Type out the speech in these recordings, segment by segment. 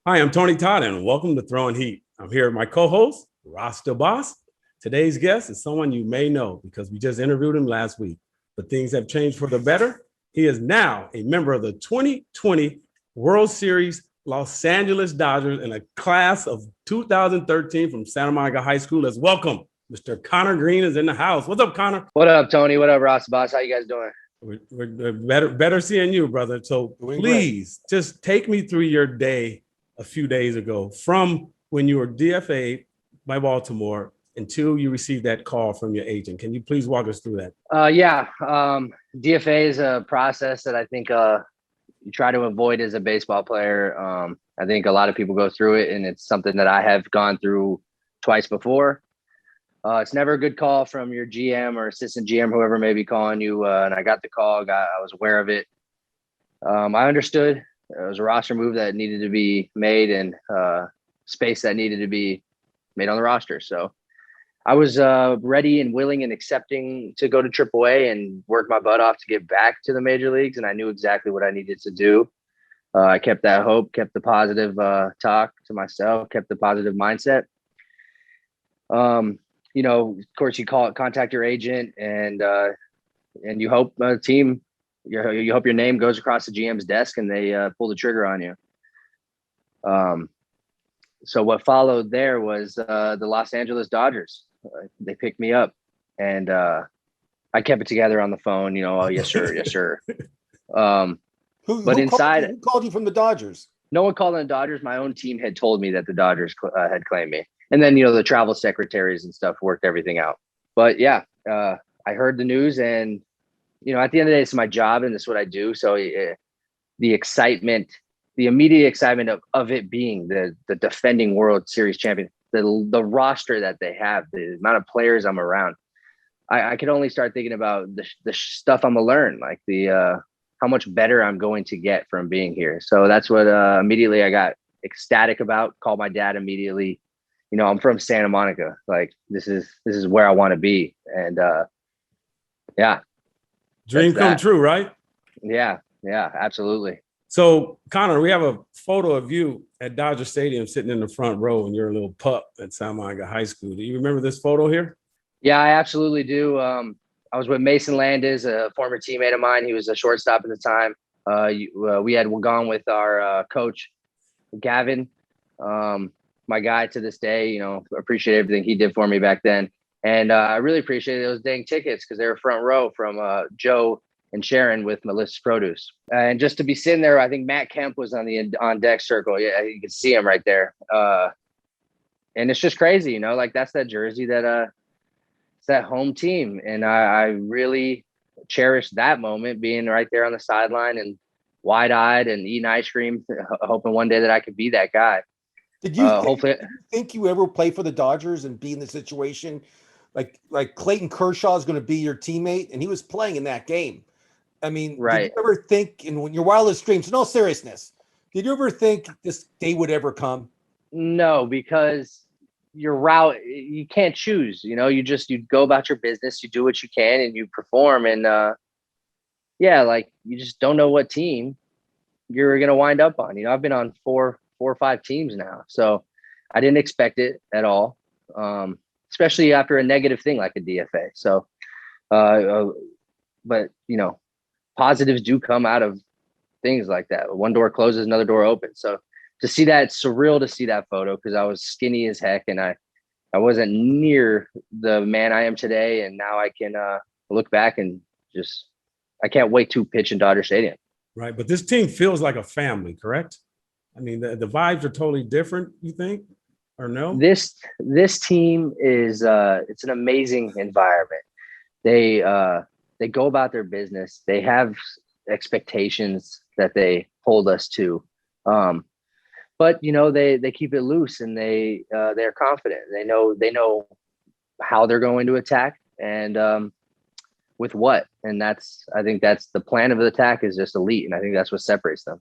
Hi, I'm Tony Todd, and welcome to Throwing Heat. I'm here with my co-host, Ross the Boss. Today's guest is someone you may know because we just interviewed him last week, but things have changed for the better. He is now a member of the 2020 World Series Los Angeles Dodgers in a class of 2013 from Santa Monica High School. Let's welcome Mr. Connor Greene is in the house. What's up, Connor? What up, Tony? What up, Ross Boss? How you guys doing? We're better seeing you, brother. So please just take me through your day a few days ago from when you were DFA'd by Baltimore until you received that call from your agent. Can you please walk us through that? DFA is a process that I think you try to avoid as a baseball player. I think a lot of people go through it, and it's something that I have gone through twice before. It's never a good call from your GM or assistant GM, whoever may be calling you. And I got the call. I was aware of it. I understood it was a roster move that needed to be made and space that needed to be made on the roster. So I was ready and willing and accepting to go to AAA and work my butt off to get back to the major leagues. And I knew exactly what I needed to do. I kept that hope, kept the positive talk to myself, kept the positive mindset. Of course, you contact your agent, and you hope a team, you hope your name goes across the GM's desk and they pull the trigger on you. So what followed there was the Los Angeles Dodgers. They picked me up, and I kept it together on the phone. Oh, yes, sir, yes, sir. Who called you from the Dodgers? No one called on the Dodgers. My own team had told me that the Dodgers had claimed me. And then, the travel secretaries and stuff worked everything out. But yeah, I heard the news, and, at the end of the day, it's my job and this is what I do. So the excitement, the immediate excitement of it being the defending World Series champion, the roster that they have, the amount of players I'm around, I could only start thinking about the stuff I'm going to learn, like how much better I'm going to get from being here. So that's what immediately I got ecstatic about. Called my dad immediately. I'm from Santa Monica. Like this is where I want to be. And yeah. Dream come true, right? Yeah, absolutely. So Connor, we have a photo of you at Dodger Stadium sitting in the front row and you're a little pup at Santa Monica High School. Do you remember this photo here? Yeah, I absolutely do. I was with Mason Landis, a former teammate of mine. He was a shortstop at the time. We had gone with our coach, Gavin. My guy to this day, appreciate everything he did for me back then. And I really appreciated those dang tickets because they were front row from Joe and Sharon with Melissa's Produce. And just to be sitting there, I think Matt Kemp was on deck circle. Yeah, you can see him right there. And it's just crazy, like that's that jersey that it's that home team. And I really cherished that moment, being right there on the sideline and wide-eyed and eating ice cream, hoping one day that I could be that guy. Did you think you ever play for the Dodgers and be in the situation like Clayton Kershaw is going to be your teammate, and he was playing in that game? I mean, right. Did you ever think in your wildest dreams, in all seriousness, did you ever think this day would ever come? No, because your route, you can't choose. You go about your business, you do what you can, and you perform. And you just don't know what team you're going to wind up on. I've been on four or five teams now. So I didn't expect it at all, especially after a negative thing like a DFA. So, but positives do come out of things like that. One door closes, another door opens. So to see that, it's surreal to see that photo because I was skinny as heck and I wasn't near the man I am today. And now I can look back and I can't wait to pitch in Dodger Stadium. Right. But this team feels like a family, correct? I mean, the vibes are totally different, you think, or no? This team is it's an amazing environment. They go about their business. They have expectations that they hold us to. But they keep it loose and they're confident. They know how they're going to attack and with what. And I think that's the plan of the attack is just elite. And I think that's what separates them,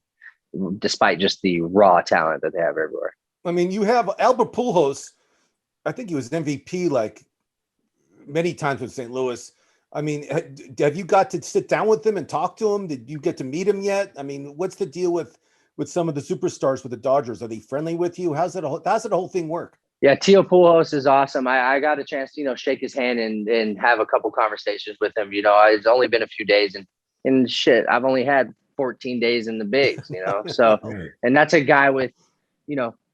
despite just the raw talent that they have everywhere. I mean, you have Albert Pujols. I think he was an MVP like many times with St. Louis. I mean, have you got to sit down with him and talk to him? Did you get to meet him yet? I mean, what's the deal with with some of the superstars with the Dodgers? Are they friendly with you? How's the whole thing work? Yeah, Tio Pujols is awesome. I got a chance to, shake his hand and have a couple conversations with him. It's only been a few days and shit, I've only had 14 days in the bigs, So, and that's a guy with,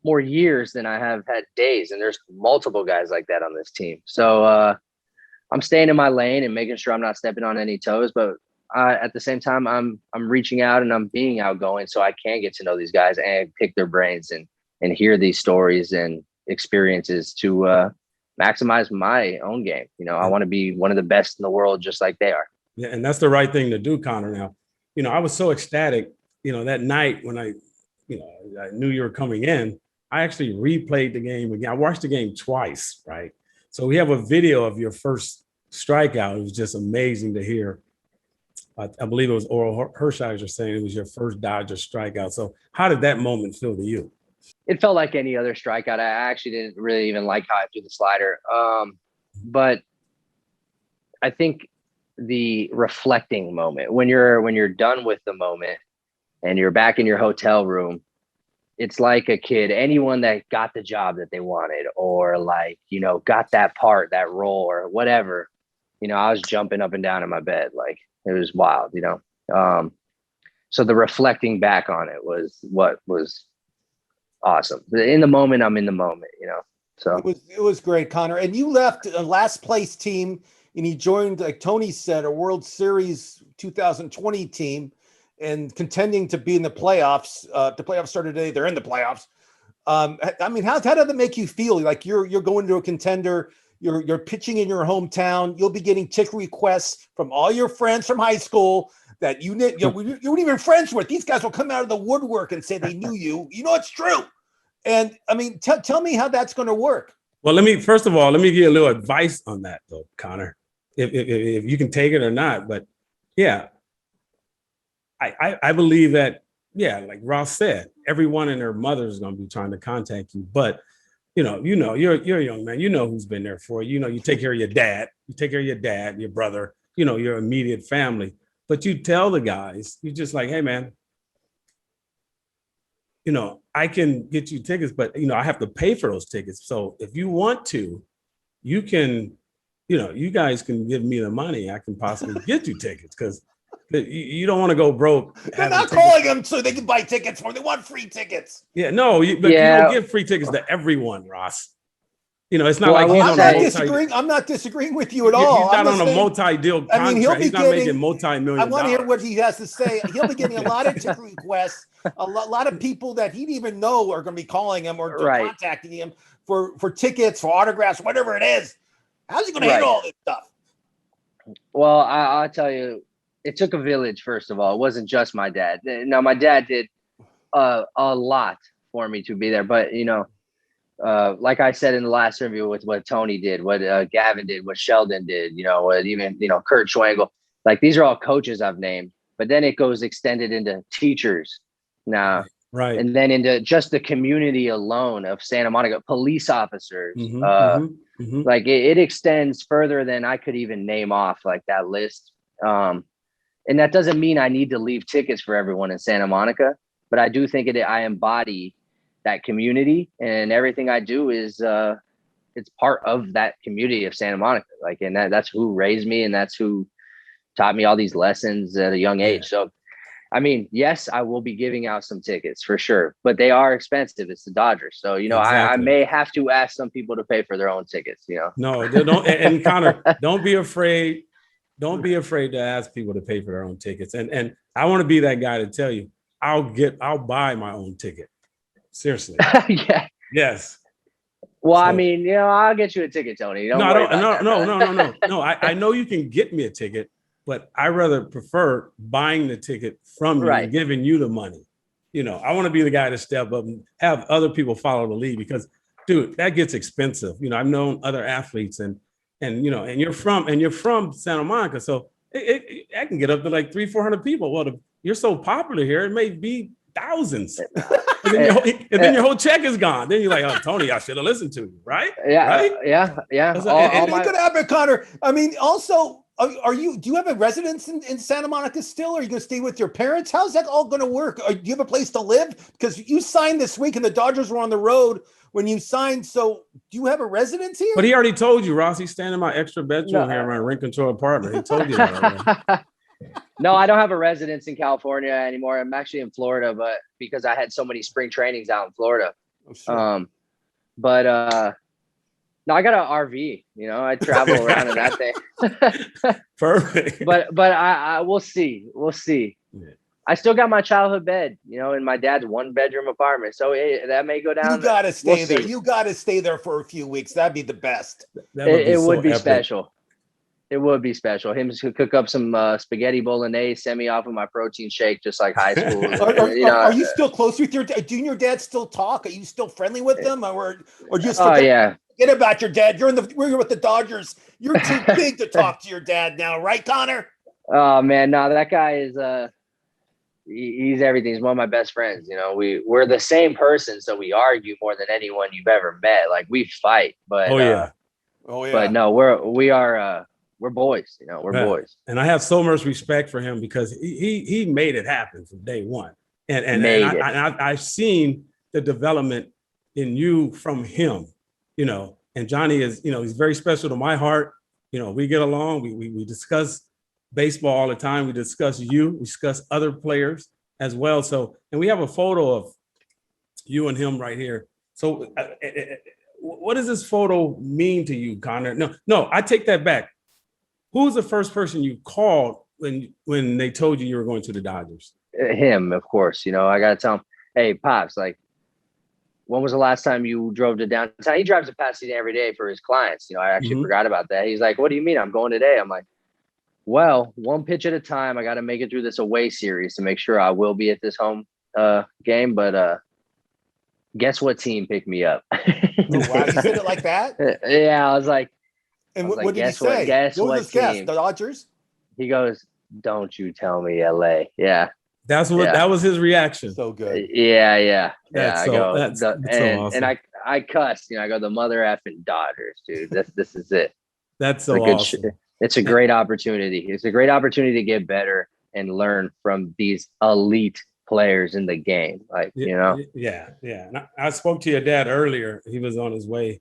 more years than I have had days. And there's multiple guys like that on this team. So I'm staying in my lane and making sure I'm not stepping on any toes. But at the same time, I'm reaching out and I'm being outgoing so I can get to know these guys and pick their brains and hear these stories and experiences to maximize my own game. I want to be one of the best in the world, just like they are. Yeah, and that's the right thing to do, Connor. Now, I was so ecstatic, that night when I knew you were coming in. I actually replayed the game again. I watched the game twice, right? So we have a video of your first strikeout. It was just amazing to hear. I believe it was Oral Hershiser saying it was your first Dodger strikeout. So how did that moment feel to you? It felt like any other strikeout. I actually didn't really even like how I threw the slider. But I think the reflecting moment, when you're done with the moment and you're back in your hotel room, it's like a kid, anyone that got the job that they wanted or got that part, that role or whatever, I was jumping up and down in my bed. Like it was wild, so the reflecting back on it was what was awesome. In the moment, I'm in the moment, so it was great, Connor. And you left a last place team and he joined, like Tony said, a World Series 2020 team and contending to be in the playoffs. The playoffs started today. They're in the playoffs. How did that make you feel? Like you're going to a contender, you're pitching in your hometown. You'll be getting ticket requests from all your friends from high school that you weren't even friends with. These guys will come out of the woodwork and say they knew you. It's true. And tell me how that's going to work. Well, let me give you a little advice on that though, Connor, if you can take it or not. But yeah, I believe that, like Ross said, everyone and their mother is going to be trying to contact you. But, you're a young man, who's been there for you. You take care of your dad, your brother, your immediate family. But you tell the guys, you're just like, hey, man, I can get you tickets, but, I have to pay for those tickets. So if you want to, you can, you guys can give me the money. I can possibly get you tickets because you don't want to go broke. They're not calling them so they can buy tickets for. They want free tickets. Yeah, no, but you don't give free tickets to everyone, Ross. It's not like he's on a disagreeing. I'm not disagreing with you at all. He's not on a multi-deal contract. He's not making multi-million. I want to hear what he has to say. He'll be getting a lot of ticket requests. A lot of people that he didn't even know are going to be calling him or contacting him for tickets, for autographs, whatever it is. How's he going to handle all this stuff? Well, I'll tell you. It took a village, first of all. It wasn't just my dad. Now, my dad did a lot for me to be there. But, like I said in the last interview with what Tony did, what Gavin did, what Sheldon did, what even, Kurt Schwangel, like these are all coaches I've named. But then it goes extended into teachers now. Right. And then into just the community alone of Santa Monica, police officers. Like it extends further than I could even name off like that list. And that doesn't mean I need to leave tickets for everyone in Santa Monica, but I do think I embody that community, and everything I do is it's part of that community of Santa Monica. Like, and that's who raised me, and that's who taught me all these lessons at a young age. So, yes, I will be giving out some tickets for sure, but they are expensive. It's the Dodgers, so exactly. I may have to ask some people to pay for their own tickets. No, don't. And Connor, don't be afraid. Don't be afraid to ask people to pay for their own tickets. And I want to be that guy to tell you, I'll buy my own ticket. Seriously. Yeah. Yes. Well, so, I'll get you a ticket, Tony. No. I know you can get me a ticket, but I rather prefer buying the ticket from you and giving you the money. I want to be the guy to step up and have other people follow the lead because, dude, that gets expensive. I've known other athletes and you're from Santa Monica, so I can get up to like 300-400 people. Well, you're so popular here, it may be thousands. And then your whole check is gone. Then you're like, oh, Tony, I should have listened to you, right? Yeah, right? Yeah. It could happen, Connor. Also, Are you? Do you have a residence in Santa Monica still? Or are you going to stay with your parents? How's that all going to work? Do you have a place to live? Because you signed this week, and the Dodgers were on the road when you signed. So, do you have a residence here? But he already told you, Ross. He's staying in my extra bedroom No. here in my rent control apartment. He told you that. No, I don't have a residence in California anymore. I'm actually in Florida, but because I had so many spring trainings out in Florida. Oh, sure. No, I got an RV. You know, I travel around in that thing. Perfect. But I we'll see. Yeah. I still got my childhood bed, you know, in my dad's 1-bedroom apartment. So that may go down. You got to stay We'll there. see. You got to stay there for a few weeks. That'd be the best. It would be epic. special. It would be special. Him to cook up some spaghetti bolognese, send me off with my protein shake, just like high school. Are you still close with your dad? Do you and your dad still talk? Are you still friendly with them? Or just yeah. Forget about your dad. You're with the Dodgers. You're too big to talk to your dad now, right, Connor? Oh man, no, that guy is he's everything. He's one of my best friends. You know, we're the same person, so we argue more than anyone you've ever met. Like we fight, but but no, we're boys. You know, we're boys. And I have so much respect for him because he made it happen from day one. And I've seen the development in you from him, you know, and Johnny is, you know, he's very special to my heart. You know, we get along, we discuss baseball all the time. We discuss we discuss other players as well. So, and we have a photo of you and him right here. So what does this photo mean to you, Connor? No, I take that back. Who was the first person you called when they told you were going to the Dodgers? Him, of course. You know, I got to tell him, hey, Pops, like, when was the last time you drove to downtown? He drives to Pasadena every day for his clients. You know, I actually forgot about that. He's like, what do you mean I'm going today? I'm like, well, one pitch at a time. I got to make it through this away series to make sure I will be at this home game. But guess what team picked me up? Oh, wow, you said it like that? Yeah, I was like, and what did he say? Guess what what was his guess? team? The Dodgers? He goes, don't you tell me LA. Yeah. That was his reaction. So good. Yeah. That's so awesome. And I cussed, you know, I go, the mother effing Dodgers, dude. This is it. That's so awesome. It's a great opportunity. It's a great opportunity to get better and learn from these elite players in the game. Like, you know? Yeah. And I spoke to your dad earlier. He was on his way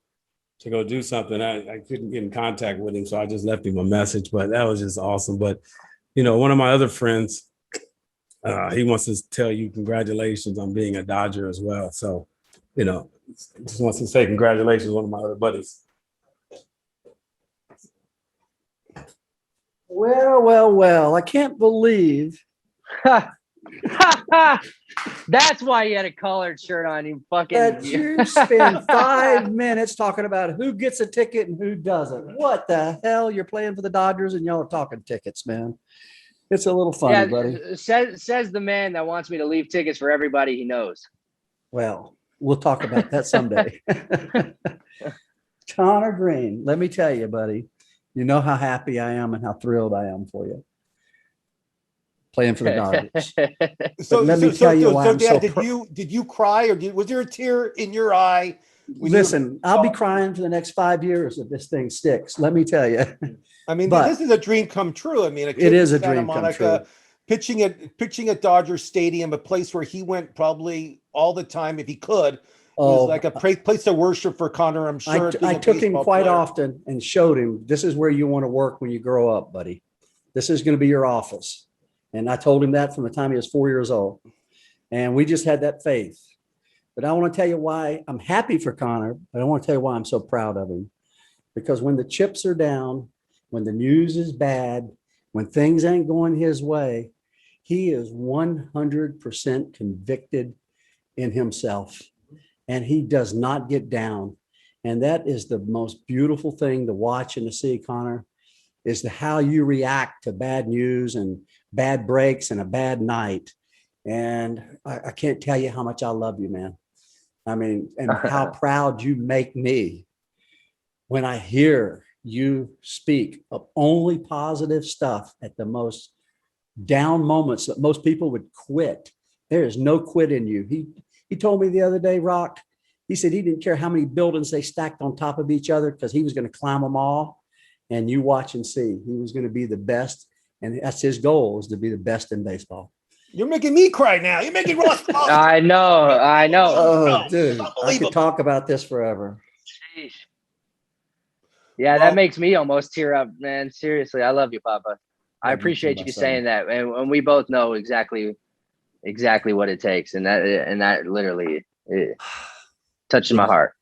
to go do something. I couldn't get in contact with him, so I just left him a message, but that was just awesome. But, you know, one of my other friends, he wants to tell you congratulations on being a Dodger as well. So, you know, just wants to say congratulations, one of my other buddies. Well, I can't believe. That's why you had a collared shirt on. You fucking. That you spend 5 minutes talking about who gets a ticket and who doesn't. What the hell? You're playing for the Dodgers and y'all are talking tickets, man. It's a little funny, buddy. Says the man that wants me to leave tickets for everybody he knows. Well, we'll talk about that someday. Connor Greene, let me tell you, buddy, you know how happy I am and how thrilled I am for you. Playing for the Dodgers. So let me tell you why I'm Dad, so did you cry, or was there a tear in your eye? Listen, I'll be crying for the next 5 years if this thing sticks. Let me tell you. I mean, this is a dream come true. I mean, it is a dream come true. Pitching at Dodger Stadium, a place where he went probably all the time if he could. It was like a place of worship for Connor, I'm sure. I took him quite often and showed him, this is where you want to work when you grow up, buddy. This is going to be your office. And I told him that from the time he was 4 years old. And we just had that faith. But I want to tell you why I'm happy for Connor, but I want to tell you why I'm so proud of him. Because when the chips are down, when the news is bad, when things ain't going his way, he is 100% convicted in himself. And he does not get down. And that is the most beautiful thing to watch and to see, Connor, is how you react to bad news and bad breaks and a bad night. And I can't tell you how much I love you, man. I mean, and how proud you make me when I hear you speak of only positive stuff at the most down moments that most people would quit. There is no quit in you. He told me the other day, Rock, he said he didn't care how many buildings they stacked on top of each other because he was going to climb them all. and you watch and see. He was going to be the best, and that's his goal, is to be the best in baseball. You're making me cry now. You're making Ross. I know. Oh, it's dude, I unbelievable. could talk about this forever. Sheesh. Yeah, Well- that makes me almost tear up, man. Seriously, I love you, Papa. I Love you too, appreciate my you son. saying that, and we both know exactly what it takes, and that literally it touches my heart.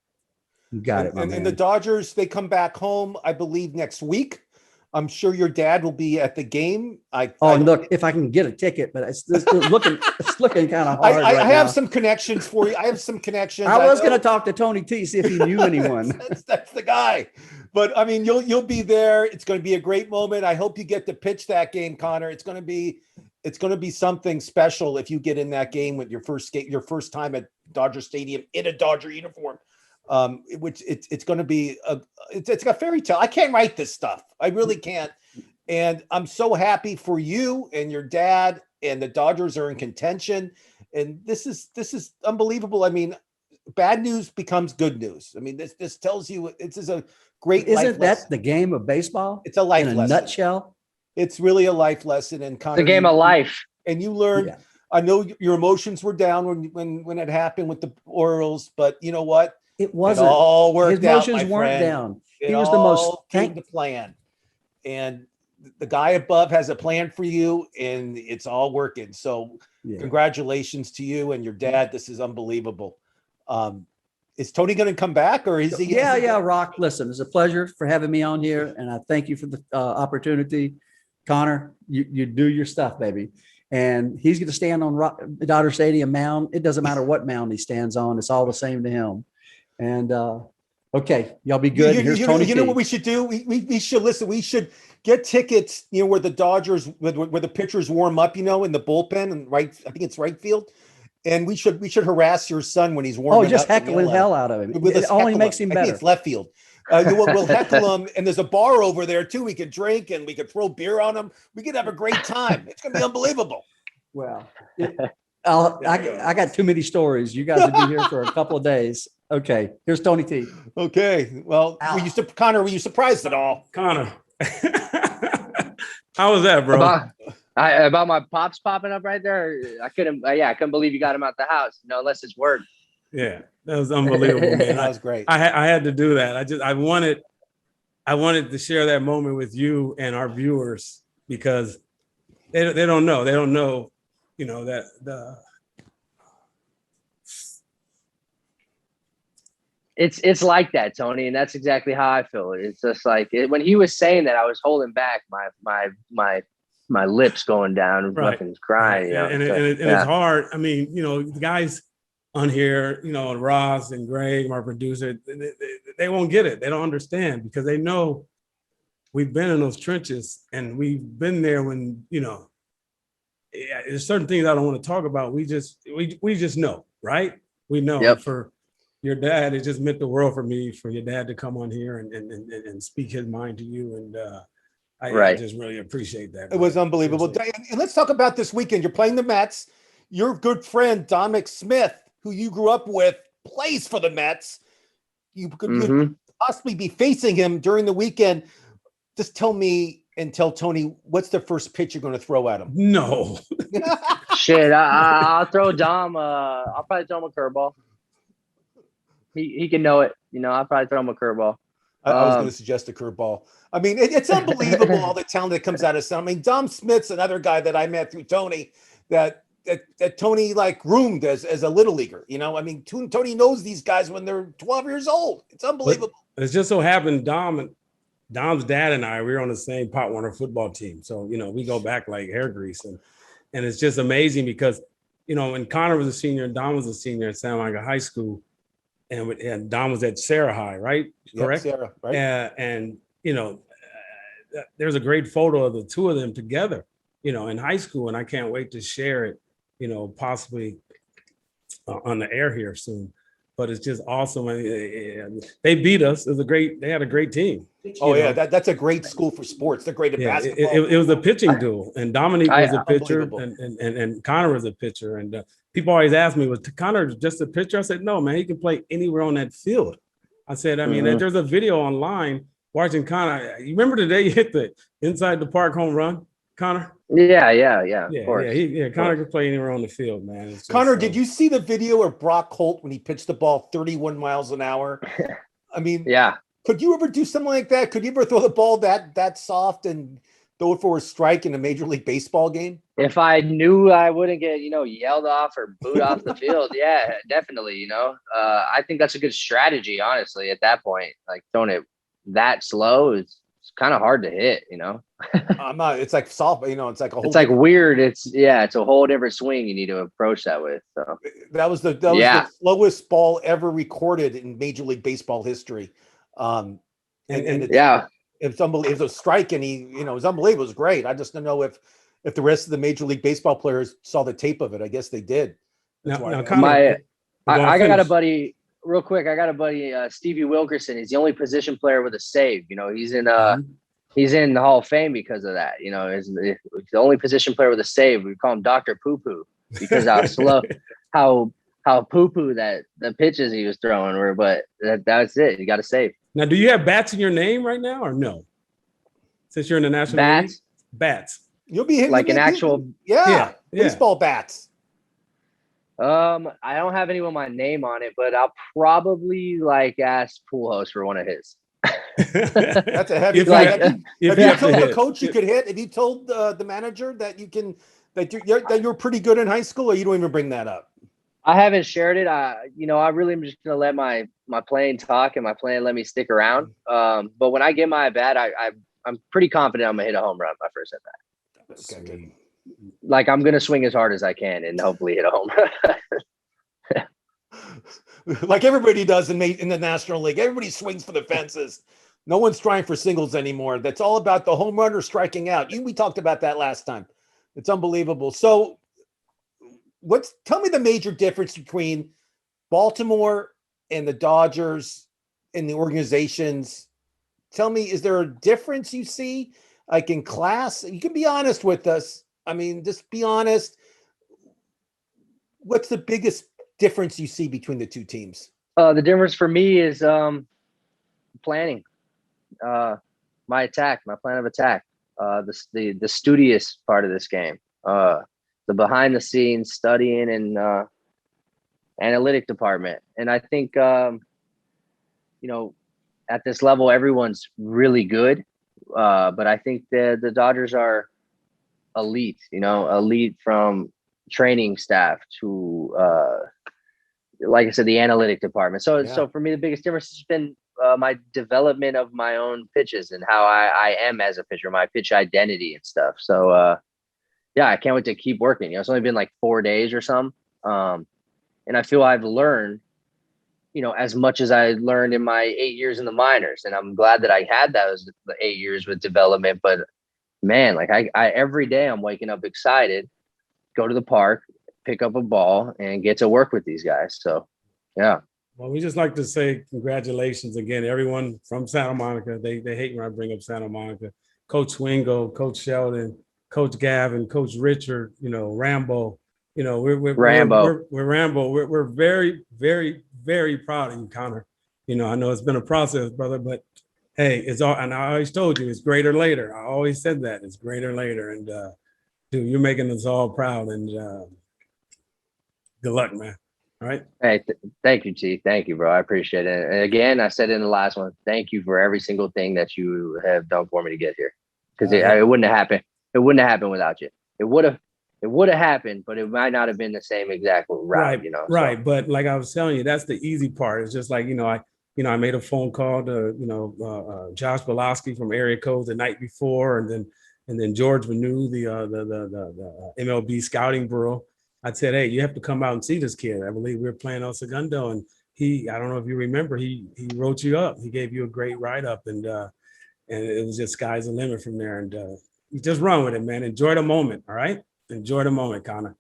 You got it, my And man. the Dodgers, they come back home, I believe, next week. I'm sure your dad will be at the game. Look, if I can get a ticket, but it's looking kind of hard. I right have now. some connections for you. I have some connections. I was know. going to talk to Tony T, see if he knew anyone. that's the guy. But I mean, you'll be there. It's going to be a great moment. I hope you get to pitch that game, Connor. It's going to be something special if you get in that game with your first time at Dodger Stadium in a Dodger uniform. Which it's going to be it's a fairy tale. I can't write this stuff. I really can't. And I'm so happy for you and your dad, and the Dodgers are in contention. And this is unbelievable. I mean, bad news becomes good news. I mean, this tells you this is a great. Isn't that the game of baseball? It's a life in a lesson. Nutshell. It's really a life lesson. And Connor, It's a game of life. and you learned. Yeah. I know your emotions were down when it happened with the Orioles, but you know what? It It wasn't. all worked His out, emotions my weren't friend. down. It He was the most all came to plan, and the guy above has a plan for you, and it's all working. So, Yeah. congratulations to you and your dad. This is unbelievable. Is Tony going to come back, or is he? Yeah, Rock. Listen, it's a pleasure for having me on here, and I thank you for the opportunity. Connor, you do your stuff, baby. And he's going to stand on Dodger Stadium mound. It doesn't matter what mound he stands on; it's all the same to him. And okay, y'all be good. Here's Tony. You know what we should do? We should listen. We should get tickets. You know, where the Dodgers, where the pitchers warm up. You know, in the bullpen and I think it's right field. And we should harass your son when he's warming up. Oh, just heckling hell out of him. It only makes him I think better. it's left field. We'll heckle him, and there's a bar over there too. We could drink and we could throw beer on him. We could have a great time. It's gonna be unbelievable. Well, I got too many stories. You guys will be here for a couple of days. Okay, here's Tony T. Okay. Well, Connor, were you surprised at all? Connor, how was that, bro? About my pops popping up right there. I couldn't believe you got him out the house. Unless it's work. Yeah, that was unbelievable, man. That was great. I had to do that. I wanted to share that moment with you and our viewers, because they don't know. They don't know, you know, that It's like that, Tony, and that's exactly how I feel. It's just like when he was saying that, I was holding back my lips going down, Right. fucking crying. You know? and it's hard. I mean, you know, the guys on here, you know, Ross and Greg, my producer, they won't get it. They don't understand, because they know we've been in those trenches, and we've been there when, you know, there's certain things I don't want to talk about. We just know, right? We know. Yep. For your dad, it just meant the world for me, for your dad to come on here and speak his mind to you. And I just really appreciate that. It was unbelievable. And let's talk about this weekend. You're playing the Mets. Your good friend, Dominic Smith, who you grew up with, plays for the Mets. You could possibly be facing him during the weekend. Just tell me and tell Tony, what's the first pitch you're going to throw at him? No. Shit, I'll throw Dom. I'll probably throw him a curveball. He can know it. You know, I'll probably throw him a curveball. I was going to suggest a curveball. I mean, it's unbelievable all the talent that comes out of some. I mean, Dom Smith's another guy that I met through Tony that Tony like groomed as a little leaguer. You know, I mean, Tony knows these guys when they're 12 years old. It's unbelievable. But it just so happened Dom's dad and I, we were on the same Pop Warner football team. So, you know, we go back like hair grease. And it's just amazing because, you know, when Connor was a senior and Dom was a senior at Santa Monica High School, and Dom was at Sarah High, right? Correct? Yep, Sarah, right? And you know, there's a great photo of the two of them together, you know, in high school. And I can't wait to share it, you know, possibly on the air here soon. But it's just awesome. They beat us. They had a great team. Oh, yeah. That's a great school for sports. They're great at basketball. It was a pitching duel, and Dominique was a pitcher, and Connor was a pitcher. And people always ask me, was Connor just a pitcher? I said, no, man, he can play anywhere on that field. I said, I mean, there's a video online watching Connor. You remember the day you hit the inside the park home run, Connor? Yeah. Of Yeah, course. Connor could play anywhere on the field, man. It's just, Connor, did you see the video of Brock Holt when he pitched the ball 31 miles an hour? I mean, Yeah. could you ever do something like that? Could you ever throw the ball that soft and throw it for a strike in a Major League Baseball game? If I knew I wouldn't get, yelled off or booed off the field, yeah, definitely. I think that's a good strategy, honestly, at that point. Like throwing it that slow is kind of hard to hit, I'm not. It's like soft. It's like a whole. It's like weird. It's a whole different swing you need to approach that with. So that was the slowest ball ever recorded in Major League Baseball history. And it's unbelievable. It was a strike, and it was unbelievable. It was great. I just don't know if the rest of the Major League Baseball players saw the tape of it. I guess they did. I got a buddy. Real quick, I got a buddy, Stevie Wilkerson. He's the only position player with a save. He's in the Hall of Fame because of that. He's the only position player with a save. We call him Dr. Poo Poo because how slow, how poo poo that the pitches he was throwing were. But that's it. You got to save. Now, do you have bats in your name right now or no? Since you're in the National League? Bats. You'll be hitting like an actual baseball bats. I don't have any with my name on it, but I'll probably ask Pujols for one of his. That's a heavy. Have you told the coach you could hit? Have you told the manager that you can that you're pretty good in high school, or you don't even bring that up? I haven't shared it. I really am just gonna let my playing talk and my playing let me stick around. But when I get my at bat, I'm pretty confident I'm gonna hit a home run my first at bat. Okay. Like I'm gonna swing as hard as I can and hopefully hit a home run. Like everybody does in the National League. Everybody swings for the fences. No one's trying for singles anymore. That's all about the home run or striking out. We talked about that last time. It's unbelievable. So tell me the major difference between Baltimore and the Dodgers and the organizations. Tell me, is there a difference you see, like in class? You can be honest with us. I mean, just be honest. What's the biggest difference you see between the two teams? The difference for me is planning. My attack, my plan of attack. The studious part of this game. The behind the scenes studying and analytic department. And I think at this level everyone's really good. But I think the Dodgers are elite, elite from training staff to like I said, the analytic department. So for me, the biggest difference has been my development of my own pitches and how I am as a pitcher, my pitch identity and stuff. So I can't wait to keep working. It's only been like 4 days or something. And I feel I've learned, as much as I learned in my 8 years in the minors. And I'm glad that I had those 8 years with development. But man, I every day I'm waking up excited, go to the park, pick up a ball and get to work with these guys. So, yeah. Well, we just like to say congratulations again, everyone from Santa Monica. They hate when I bring up Santa Monica. Coach Swingo, Coach Sheldon, Coach Gavin, Coach Richard, Rambo. We're Rambo. We're Rambo. We're very, very, very proud of you, Connor. I know it's been a process, brother, but hey, it's all. And I always told you, it's greater later. I always said that it's greater later. And dude, you're making us all proud. And good luck, man. All right. Hey, thank you, T. Thank you, bro. I appreciate it. And again, I said in the last one, thank you for every single thing that you have done for me to get here. Because it wouldn't have happened. It wouldn't have happened without you. It would have happened, but it might not have been the same exact route, Right. But like I was telling you, that's the easy part. It's just like, I made a phone call to, Josh Belowski from Area Codes the night before, and then George Manu, the MLB scouting bureau. I said, hey, you have to come out and see this kid. I believe we were playing El Segundo, and I don't know if you remember, he wrote you up. He gave you a great write-up, and it was just sky's the limit from there. And you just run with it, man. Enjoy the moment, all right? Enjoy the moment, Connor.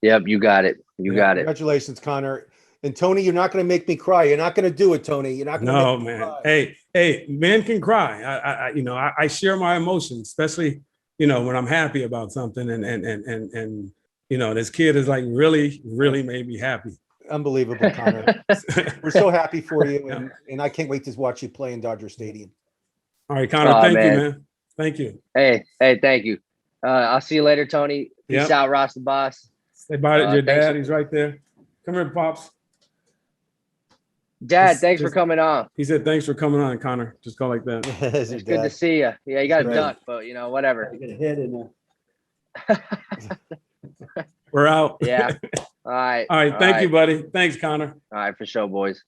Yep, you got it. You got it. Congratulations, Connor. And Tony, you're not going to make me cry. You're not going to do it, Tony. You're not going to make me cry. Hey, men can cry. I share my emotions, especially, when I'm happy about something, and this kid is like really, really made me happy. Unbelievable, Connor. We're so happy for you, and I can't wait to watch you play in Dodger Stadium. All right, Connor. Oh, Thank you, man. man. Thank you. Hey, thank you. I'll see you later, Tony. Peace Yep. out, Ross the boss. Say bye to your Thanks dad. for- He's right there. Come here, Pops. Dad, thanks for coming on. He said, thanks for coming on, Connor. Just go like that. Is your It's good to dad. see you. Yeah, you got a Great. duck, but whatever. Get a head in there. We're out. Yeah. All right. All right. Thank you, buddy. Thanks, Connor. All right, for sure, boys.